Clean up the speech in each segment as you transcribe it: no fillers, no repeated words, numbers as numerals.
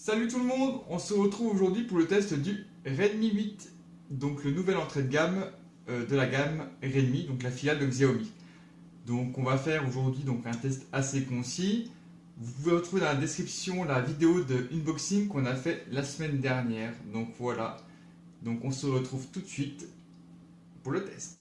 Salut tout le monde, on se retrouve aujourd'hui pour le test du Redmi 8, donc le nouvel entrée de gamme de la gamme Redmi, donc la filiale de Xiaomi. Donc on va faire aujourd'hui donc un test assez concis. Vous pouvez retrouver dans la description la vidéo de unboxing qu'on a fait la semaine dernière. Donc voilà, donc on se retrouve tout de suite pour le test.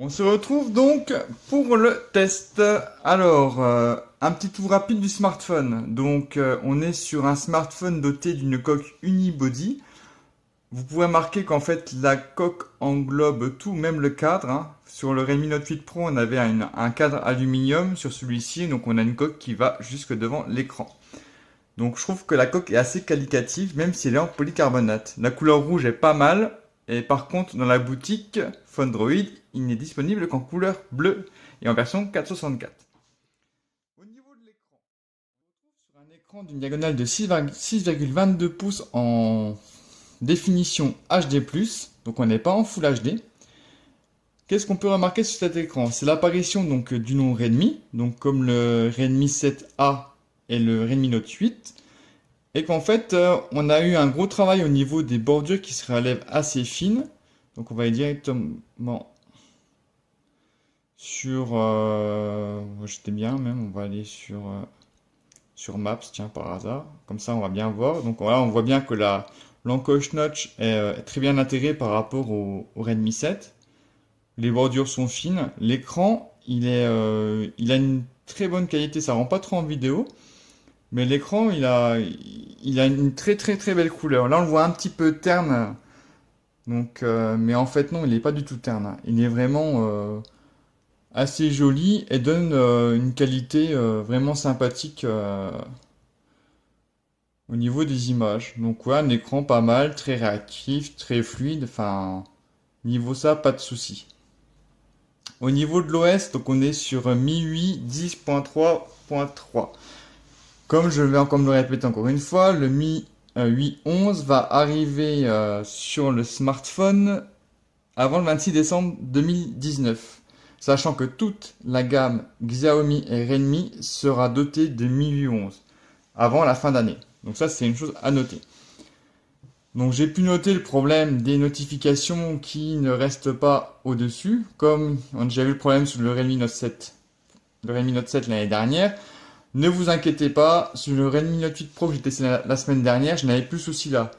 On se retrouve donc pour le test. Alors, un petit tour rapide du smartphone. Donc, on est sur un smartphone doté d'une coque unibody. Vous pouvez remarquer qu'en fait, la coque englobe tout, même le cadre, hein. Sur le Redmi Note 8 Pro, on avait un cadre aluminium. Sur celui-ci, donc on a une coque qui va jusque devant l'écran. Donc, je trouve que la coque est assez qualitative, même si elle est en polycarbonate. La couleur rouge est pas mal. Et par contre, dans la boutique Fondroid, il n'est disponible qu'en couleur bleue et en version 464. Au niveau de l'écran, on se retrouve sur un écran d'une diagonale de 6,22 pouces en définition HD+, donc on n'est pas en Full HD. Qu'est-ce qu'on peut remarquer sur cet écran? C'est l'apparition donc du nom Redmi, donc comme le Redmi 7A et le Redmi Note 8. Et qu'en fait, on a eu un gros travail au niveau des bordures qui se relèvent assez fines. Donc on va aller directement sur... j'étais bien même, on va aller sur Maps, tiens, par hasard. Comme ça, on va bien voir. Donc là, on voit bien que l'encoche notch est très bien intégrée par rapport au Redmi 7. Les bordures sont fines. L'écran, il a une très bonne qualité. Ça rend pas trop en vidéo. Mais l'écran, il a une très belle couleur. Là, on le voit un petit peu terne. Donc, mais en fait, non, il n'est pas du tout terne. Il est vraiment assez joli et donne une qualité vraiment sympathique au niveau des images. Donc, ouais, un écran pas mal, très réactif, très fluide. Enfin, niveau ça, pas de souci. Au niveau de l'OS, donc on est sur MIUI 10.3.3. Comme je vais encore me le répéter encore une fois, le Mi 8.11 va arriver sur le smartphone avant le 26 décembre 2019. Sachant que toute la gamme Xiaomi et Redmi sera dotée de Mi 8.11 avant la fin d'année. Donc ça, c'est une chose à noter. Donc j'ai pu noter le problème des notifications qui ne restent pas au-dessus, comme on a déjà eu le problème sur le Redmi Note 7, l'année dernière. Ne vous inquiétez pas, sur le Redmi Note 8 Pro que j'ai testé la semaine dernière, je n'avais plus ce souci-là.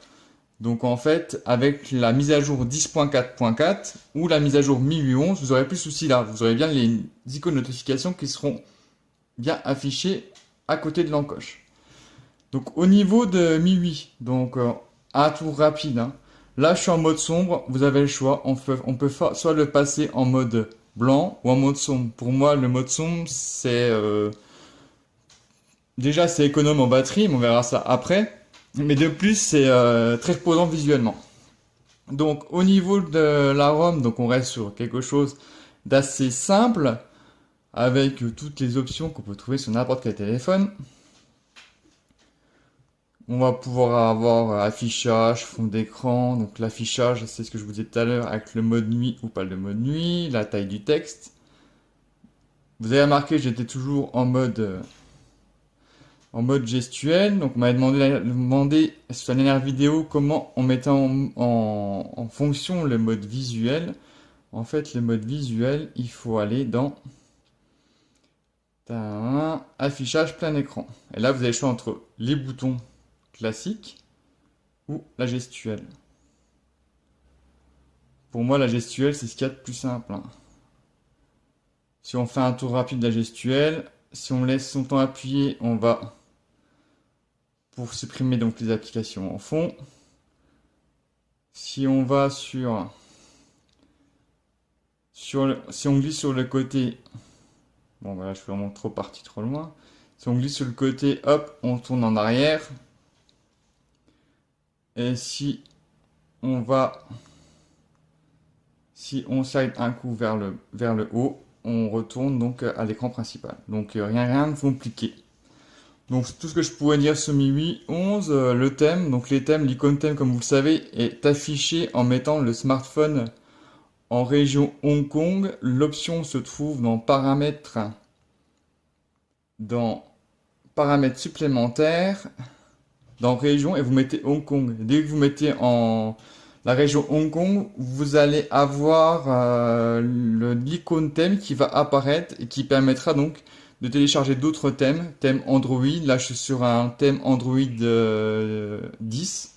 Donc en fait, avec la mise à jour 10.4.4 ou la mise à jour Mi 8.11, vous n'aurez plus ce souci-là. Vous aurez bien les icônes de notification qui seront bien affichées à côté de l'encoche. Donc au niveau de Mi 8, donc un tour rapide, hein. Là je suis en mode sombre, vous avez le choix. On peut soit le passer en mode blanc ou en mode sombre. Pour moi, le mode sombre, c'est... déjà, c'est économe en batterie, mais on verra ça après. Mais de plus, c'est très reposant visuellement. Donc, au niveau de la ROM, donc on reste sur quelque chose d'assez simple, avec toutes les options qu'on peut trouver sur n'importe quel téléphone. On va pouvoir avoir affichage, fond d'écran. Donc l'affichage, c'est ce que je vous disais tout à l'heure, avec le mode nuit ou pas le mode nuit, la taille du texte. Vous avez remarqué, j'étais toujours en mode gestuel. Donc on m'avait demandé sur la dernière vidéo comment on mettait en fonction le mode visuel. En fait, le mode visuel, il faut aller dans affichage plein écran. Et là, vous avez le choix entre les boutons classiques ou la gestuelle. Pour moi, la gestuelle, c'est ce qu'il y a de plus simple, hein. Si on fait un tour rapide de la gestuelle, si on laisse son temps appuyé, on va pour supprimer donc les applications en fond. Si on va si on glisse sur le côté, bon voilà, je suis vraiment trop loin. Si on glisse sur le côté, hop, on tourne en arrière. Et si on slide un coup vers le haut, on retourne donc à l'écran principal. Donc rien de compliqué. Donc tout ce que je pourrais dire sur Mi 8.11, le thème, donc les thèmes, l'icône thème comme vous le savez est affiché en mettant le smartphone en région Hong Kong. L'option se trouve dans paramètres supplémentaires, dans région, et vous mettez Hong Kong. Dès que vous mettez en la région Hong Kong, vous allez avoir l'icône thème qui va apparaître et qui permettra donc de télécharger d'autres thèmes Android. Là, je suis sur un thème Android 10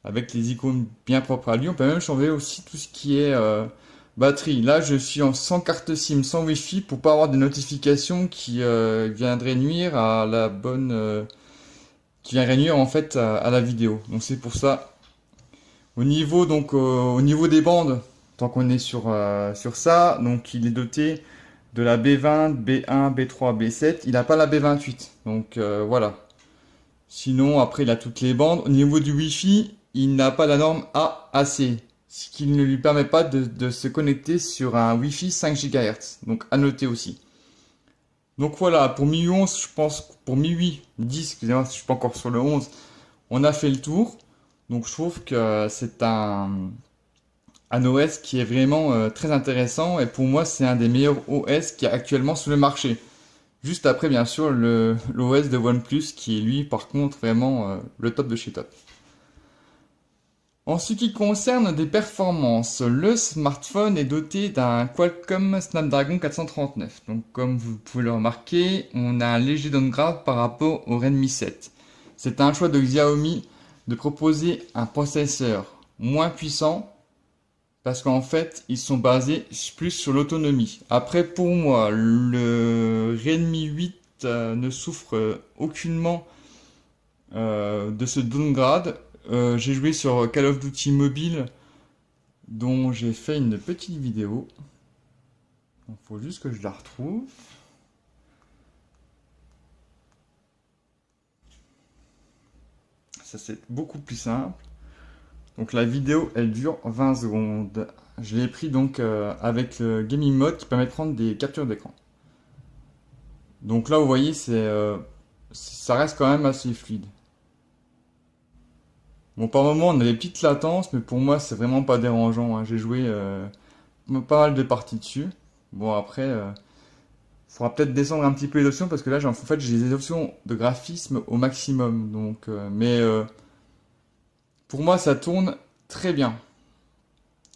avec les icônes bien propres à lui. On peut même changer aussi tout ce qui est batterie. Là, je suis sans carte SIM, sans Wi-Fi pour pas avoir des notifications qui viendraient nuire à la bonne, qui viendraient nuire en fait à la vidéo. Donc c'est pour ça. Au niveau des bandes, tant qu'on est sur ça, donc il est doté de la B20, B1, B3, B7. Il n'a pas la B28. Donc voilà. Sinon, après, il a toutes les bandes. Au niveau du Wi-Fi, il n'a pas la norme AAC, ce qui ne lui permet pas de se connecter sur un Wi-Fi 5 GHz. Donc à noter aussi. Donc voilà, pour Mi 11, je pense, pour Mi 8, 10, excusez-moi, je suis pas encore sur le 11, on a fait le tour. Donc je trouve que c'est un OS qui est vraiment très intéressant et pour moi c'est un des meilleurs OS qui est actuellement sur le marché. Juste après bien sûr l'OS de OnePlus qui est lui par contre vraiment le top de chez top. En ce qui concerne des performances, le smartphone est doté d'un Qualcomm Snapdragon 439. Donc comme vous pouvez le remarquer, on a un léger downgrade par rapport au Redmi 7. C'est un choix de Xiaomi de proposer un processeur moins puissant parce qu'en fait ils sont basés plus sur l'autonomie. Après pour moi le Redmi 8 ne souffre aucunement de ce downgrade. J'ai joué sur Call of Duty Mobile dont j'ai fait une petite vidéo. Il faut juste que je la retrouve. Ça c'est beaucoup plus simple. Donc la vidéo elle dure 20 secondes. Je l'ai pris donc avec le gaming mode qui permet de prendre des captures d'écran. Donc là vous voyez ça reste quand même assez fluide. Bon par moment on a des petites latences mais pour moi c'est vraiment pas dérangeant. Hein. J'ai joué pas mal de parties dessus. Bon après faudra peut-être descendre un petit peu les options parce que là en fait j'ai des options de graphisme au maximum. Donc pour moi ça tourne très bien.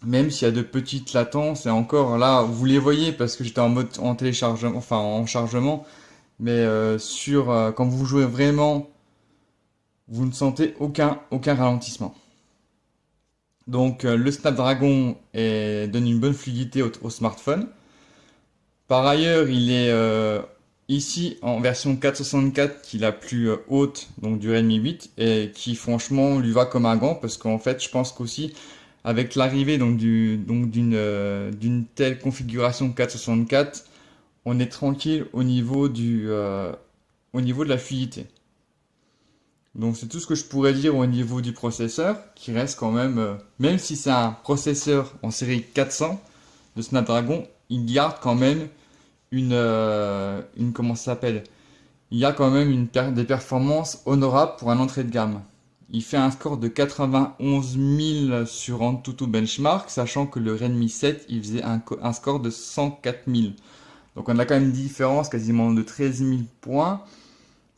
Même s'il y a de petites latences et encore là vous les voyez parce que j'étais en mode en téléchargement, enfin en chargement. Mais quand vous jouez vraiment, vous ne sentez aucun ralentissement. Donc le Snapdragon donne une bonne fluidité au smartphone. Par ailleurs, il est ici en version 464 qui est la plus haute donc du Redmi 8 et qui franchement lui va comme un gant parce qu'en fait je pense qu'aussi avec l'arrivée d'une telle configuration 464, on est tranquille au niveau de la fluidité. Donc c'est tout ce que je pourrais dire au niveau du processeur, qui reste quand même si c'est un processeur en série 400 de Snapdragon, il garde quand même comment ça s'appelle? Il y a quand même des performances honorables pour un entrée de gamme. Il fait un score de 91 000 sur AnTuTu Benchmark, sachant que le Redmi 7, il faisait un score de 104 000. Donc on a quand même une différence quasiment de 13 000 points,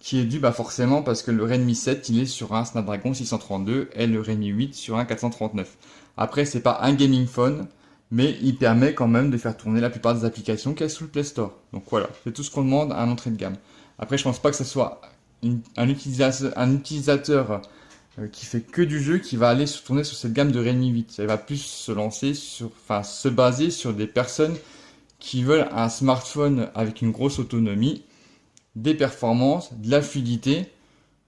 qui est due forcément parce que le Redmi 7, il est sur un Snapdragon 632 et le Redmi 8 sur un 439. Après, c'est pas un gaming phone, mais il permet quand même de faire tourner la plupart des applications qu'il y a sous le Play Store. Donc voilà, c'est tout ce qu'on demande à un entrée de gamme. Après, je pense pas que ce soit un utilisateur qui fait que du jeu qui va aller se tourner sur cette gamme de Redmi 8. Il va plus se baser sur des personnes qui veulent un smartphone avec une grosse autonomie, des performances, de la fluidité.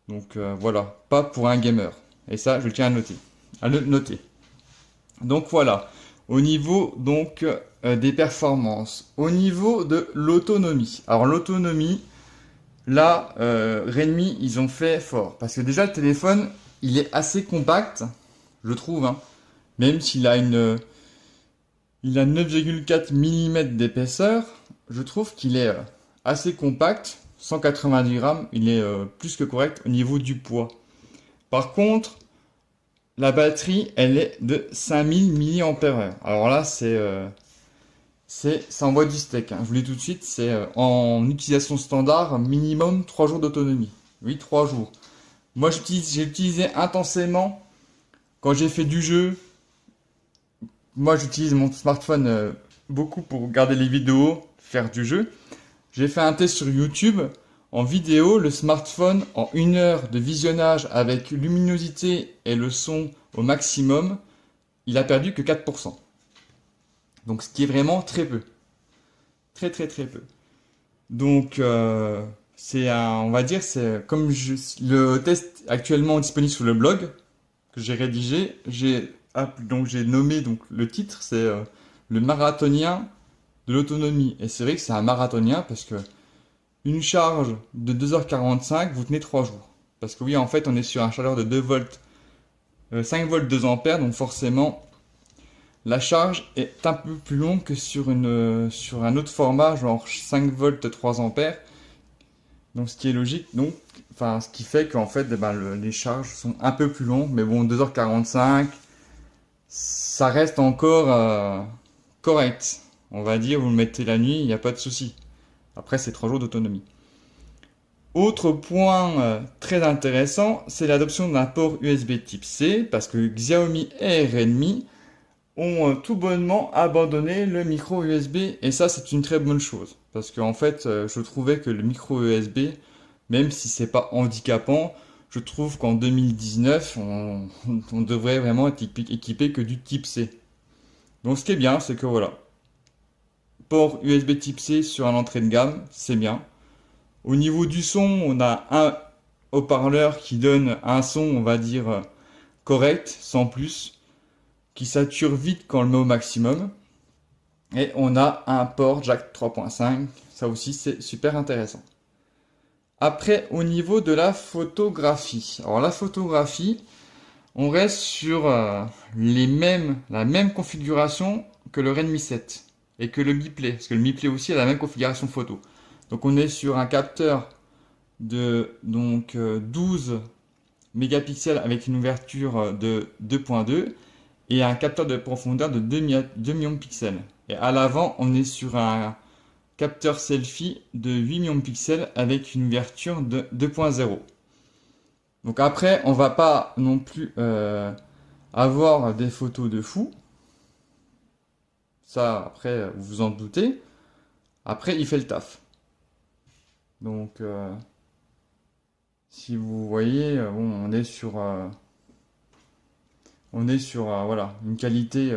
Donc voilà, pas pour un gamer. Et ça, je tiens à le noter. Donc voilà, au niveau des performances, au niveau de l'autonomie. Alors l'autonomie, là, Redmi, ils ont fait fort. Parce que déjà, le téléphone, il est assez compact, je trouve. Hein, même s'il a 9,4 mm d'épaisseur, je trouve qu'il est assez compact. 190 grammes, il est plus que correct au niveau du poids. Par contre, la batterie, elle est de 5000 mAh. Alors là, ça envoie du steak, hein. Je vous le dis tout de suite, c'est en utilisation standard, minimum 3 jours d'autonomie. Oui, 3 jours. Moi, j'ai utilisé intensément quand j'ai fait du jeu. Moi, j'utilise mon smartphone beaucoup pour regarder les vidéos, faire du jeu. J'ai fait un test sur YouTube. En vidéo, le smartphone, en 1 heure de visionnage avec luminosité et le son au maximum, il a perdu que 4%. Donc, ce qui est vraiment très peu. Très, très, très peu. Donc, on va dire, c'est comme le test actuellement disponible sur le blog que j'ai rédigé, donc j'ai nommé donc le titre, c'est le marathonien de l'autonomie. Et c'est vrai que c'est un marathonien parce que une charge de 2h45, vous tenez 3 jours. Parce que oui, en fait, on est sur un chargeur de 2 volts, 5 volts 2 ampères, donc forcément, la charge est un peu plus longue que sur un autre format, genre 5 volts 3 ampères. Donc ce qui est logique, donc, enfin, ce qui fait qu'en fait, les charges sont un peu plus longues, mais bon, 2h45, ça reste encore correct. On va dire, vous le mettez la nuit, il n'y a pas de souci. Après, c'est 3 jours d'autonomie. Autre point très intéressant, c'est l'adoption d'un port USB type C, parce que Xiaomi et Redmi ont tout bonnement abandonné le micro USB, et ça, c'est une très bonne chose. Parce qu'en fait, je trouvais que le micro USB, même si c'est pas handicapant, je trouve qu'en 2019, on devrait vraiment être équipé que du type C. Donc ce qui est bien, c'est que voilà, port USB type C sur un entrée de gamme, c'est bien. Au niveau du son, on a un haut-parleur qui donne un son, on va dire, correct, sans plus, qui sature vite quand on le met au maximum. Et on a un port jack 3.5, ça aussi c'est super intéressant. Après, au niveau de la photographie. Alors la photographie, on reste sur la même configuration que le Redmi 7 et que le Mi Play, parce que le Mi Play aussi a la même configuration photo. Donc on est sur un capteur de 12 mégapixels avec une ouverture de 2.2 et un capteur de profondeur de 2 millions de pixels. Et à l'avant, on est sur un capteur selfie de 8 millions de pixels avec une ouverture de 2.0. Donc après, on va pas non plus avoir des photos de fou. Ça, après, vous vous en doutez. Après, il fait le taf. Donc, si vous voyez, bon, on est sur voilà, une qualité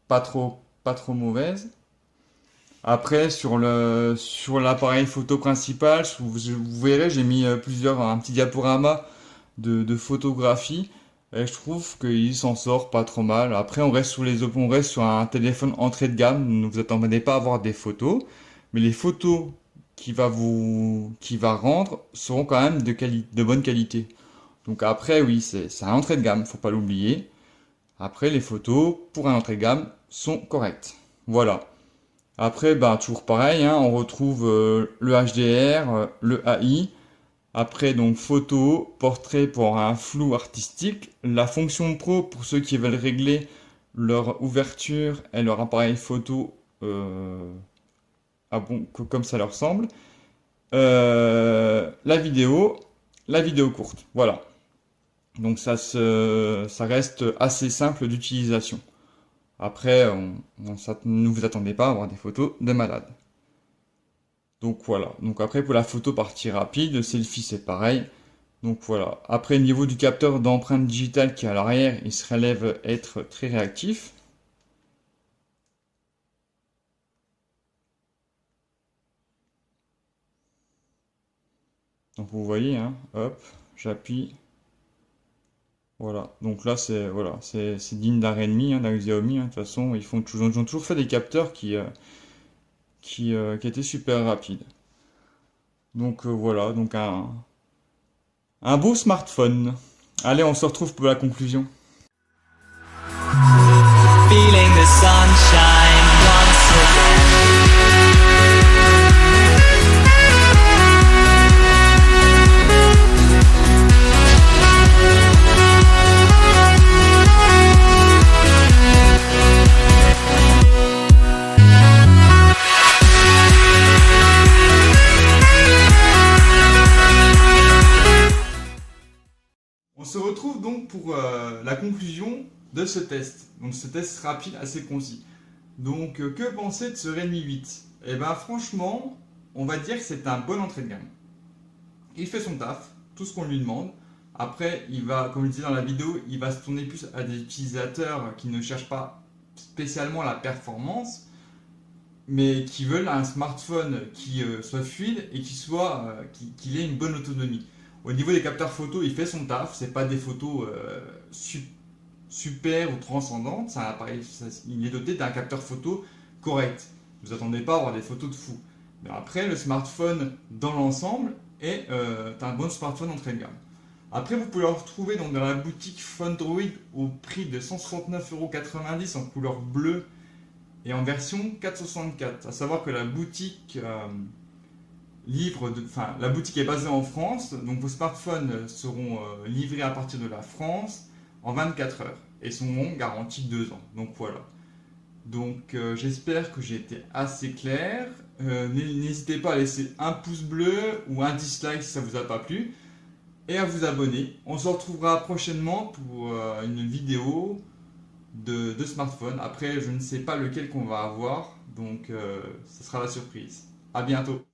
pas trop mauvaise. Après, sur l'appareil photo principal, vous verrez, j'ai mis un petit diaporama de photographie. Et je trouve qu'il s'en sort pas trop mal. Après, on reste sur un téléphone entrée de gamme. Ne vous attendez pas à avoir des photos. Mais les photos qu'il va rendre seront quand même de bonne qualité. Donc après, oui, c'est un entrée de gamme, faut pas l'oublier. Après, les photos, pour un entrée de gamme, sont correctes. Voilà. Après, toujours pareil, hein, on retrouve le HDR, le AI. Après, donc, photo, portrait pour un flou artistique. La fonction pro pour ceux qui veulent régler leur ouverture et leur appareil photo comme ça leur semble. La vidéo courte. Voilà. Donc ça reste assez simple d'utilisation. Après, ne vous attendez pas à avoir des photos de malade. Donc voilà. Donc après, pour la photo partie rapide, le selfie c'est pareil. Donc voilà. Après, au niveau du capteur d'empreinte digitale qui est à l'arrière, il se relève être très réactif. Donc vous voyez, hein, hop, j'appuie. Voilà, donc là c'est digne d'un Redmi, hein, d'un Xiaomi, hein. De toute façon, ils ont toujours fait des capteurs qui étaient super rapides. Donc voilà, donc un beau smartphone. Allez, on se retrouve pour la conclusion. Feeling the sunshine once again. donc pour la conclusion de ce test. Donc ce test rapide, assez concis. Donc que penser de ce Redmi 8? Eh ben franchement, on va dire que c'est un bon entrée de gamme. Il fait son taf, tout ce qu'on lui demande. Après, il va, comme je disais dans la vidéo, il va se tourner plus à des utilisateurs qui ne cherchent pas spécialement la performance, mais qui veulent un smartphone qui soit fluide et qu'il ait une bonne autonomie. Au niveau des capteurs photo, il fait son taf. C'est pas des photos super ou transcendantes. C'est un appareil, il est doté d'un capteur photo correct. Vous attendez pas à avoir des photos de fou. Mais après, le smartphone dans l'ensemble est un bon smartphone entrée de gamme. Après, vous pouvez le retrouver donc dans la boutique Fundroid au prix de 169,90 € en couleur bleue et en version 464. À savoir que la boutique la boutique est basée en France, donc vos smartphones seront livrés à partir de la France en 24 heures et seront garantis 2 ans. Donc voilà. Donc j'espère que j'ai été assez clair. N'hésitez pas à laisser un pouce bleu ou un dislike si ça vous a pas plu et à vous abonner. On se retrouvera prochainement pour une vidéo de smartphone. Après, je ne sais pas lequel qu'on va avoir, donc ce sera la surprise. À bientôt.